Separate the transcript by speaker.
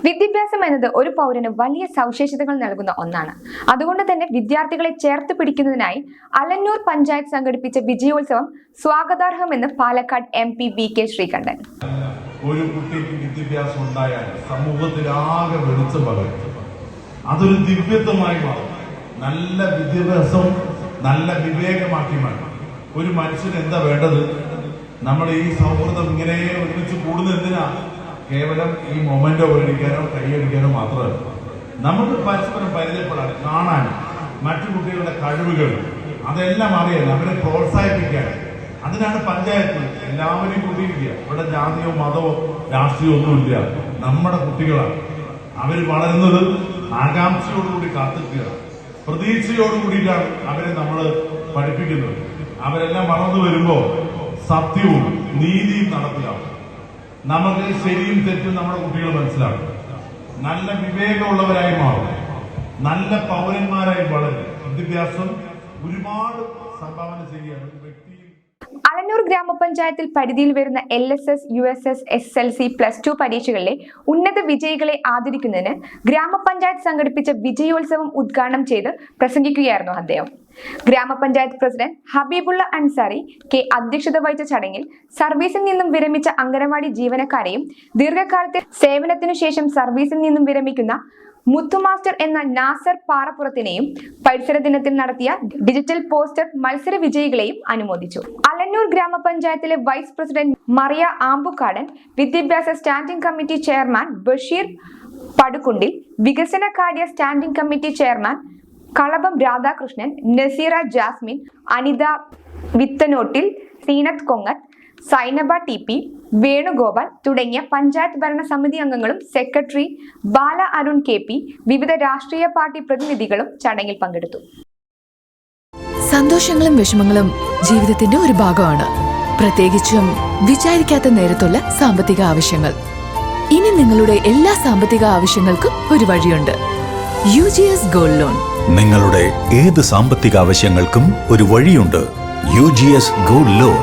Speaker 1: വിദ്യാഭ്യാസം എന്നത് ഒരു പൗരന് വലിയ സവിശേഷതകൾ നൽകുന്ന ഒന്നാണ്. അതുകൊണ്ട് തന്നെ വിദ്യാർത്ഥികളെ ചേർത്ത് പിടിക്കുന്നതിനായി അലന്നൂർ പഞ്ചായത്ത് സംഘടിപ്പിച്ച വിജയോത്സവം സ്വാഗതാർഹമെന്ന് പാലക്കാട് MP VK ശ്രീകണ്ഠൻ.
Speaker 2: ഒരു കുട്ടിക്ക് വിദ്യാഭ്യാസം ഉണ്ടായാൽ സമൂഹത്തിലാകെ വെളിച്ചം പകരും. അതൊരു ദിവ്യത്വമായി മാറും. നല്ല വിദ്യാഭ്യാസം നല്ല വിവേകമാക്കി മാറ്റും. ഒരു മനുഷ്യന് എന്താ വേണ്ടത്? നമ്മൾ ഈ സൗഹൃദം ഇങ്ങനെ ഒരുമിച്ച് കൂടുന്നത് എന്തിനാ? കേവലം ഈ മൊമെന്റോ മേടിക്കാനോ കൈയടിക്കാനോ മാത്രമല്ല, നമുക്ക് പരസ്പരം പരിചയപ്പെടാൻ, കാണാൻ, മറ്റു കുട്ടികളുടെ കഴിവുകൾ അതെല്ലാം അറിയാൻ, അവരെ പ്രോത്സാഹിപ്പിക്കാൻ. അതിനാണ് പഞ്ചായത്ത് എല്ലാവരെയും കൂട്ടിയിരിക്കുക. ഇവിടെ ജാതിയോ മതമോ രാഷ്ട്രീയമോ ഒന്നുമില്ല. നമ്മുടെ കുട്ടികളാണ്. അവർ വളരുന്നത് ആകാംക്ഷയോടുകൂടി കാത്തിരിക്കുക, പ്രതീക്ഷയോടുകൂടിയിട്ടാണ് അവരെ നമ്മൾ പഠിപ്പിക്കുന്നത്. അവരെല്ലാം വളർന്നു വരുമ്പോൾ സത്യവും നീതിയും നടപ്പിലാവും. നമുക്ക് ശരിയും തെറ്റും നമ്മുടെ കുട്ടികൾ മനസ്സിലാക്കും. നല്ല വിവേകമുള്ളവരായി മാറും. നല്ല പൗരന്മാരായി വളരും. വിദ്യാഭ്യാസം ഒരുപാട് സംഭാവന ചെയ്യുകയാണ് ഒരു വ്യക്തി.
Speaker 1: അലന്നൂർ ഗ്രാമപഞ്ചായത്തിൽ പരിധിയിൽ വരുന്ന LSS, USS, SLC+2 പരീക്ഷകളിലെ ഉന്നത വിജയികളെ ആദരിക്കുന്നതിന് ഗ്രാമപഞ്ചായത്ത് സംഘടിപ്പിച്ച വിജയോത്സവം ഉദ്ഘാടനം ചെയ്ത് പ്രസംഗിക്കുകയായിരുന്നു അദ്ദേഹം. ഗ്രാമപഞ്ചായത്ത് പ്രസിഡന്റ് ഹബീബുള്ള അൻസാരി K അധ്യക്ഷത വഹിച്ച ചടങ്ങിൽ സർവീസിൽ നിന്നും വിരമിച്ച അംഗനവാടി ജീവനക്കാരെയും ദീർഘകാലത്തെ സേവനത്തിനു ശേഷം സർവീസിൽ നിന്നും വിരമിക്കുന്ന മുത്തുമാസ്റ്റർ എന്ന നാസർ പാറപ്പുറത്തിനെയും പരിസര ദിനത്തിൽ നടത്തിയ ഡിജിറ്റൽ പോസ്റ്റർ മത്സര വിജയികളെയും അനുമോദിച്ചു. അലന്നൂർ ഗ്രാമപഞ്ചായത്തിലെ വൈസ് പ്രസിഡന്റ് മറിയ ആമ്പുകാടൻ, വിദ്യാഭ്യാസ standing committee chairman Basheer Padukkundil, വികസനകാര്യ standing committee chairman Kalabham Radhakrishnan, Naseera Jasmin, Anitha Vithanottil, Seenath Kongath, Zainaba TP, Venugopal തുടങ്ങിയ പഞ്ചായത്ത് ഭരണ സമിതി അംഗങ്ങളും സെക്രട്ടറി ബാല അരുൺ KP, വിവിധ രാഷ്ട്രീയ പാർട്ടി പ്രതിനിധികളും ചടങ്ങിൽ പങ്കെടുത്തു.
Speaker 3: സന്തോഷങ്ങളും വിഷമങ്ങളും ജീവിതത്തിന്റെ ഒരു ഭാഗമാണ്. പ്രത്യേകിച്ചും വിചാരിക്കാത്ത നേരത്തുള്ള സാമ്പത്തിക ആവശ്യങ്ങൾ. ഇനി നിങ്ങളുടെ എല്ലാ സാമ്പത്തിക ആവശ്യങ്ങൾക്കും ഒരു വഴിയുണ്ട്. UGS gold loan.
Speaker 4: നിങ്ങളുടെ ഏത് സാമ്പത്തിക ആവശ്യങ്ങൾക്കും ഒരു വഴിയുണ്ട്. UGS gold loan.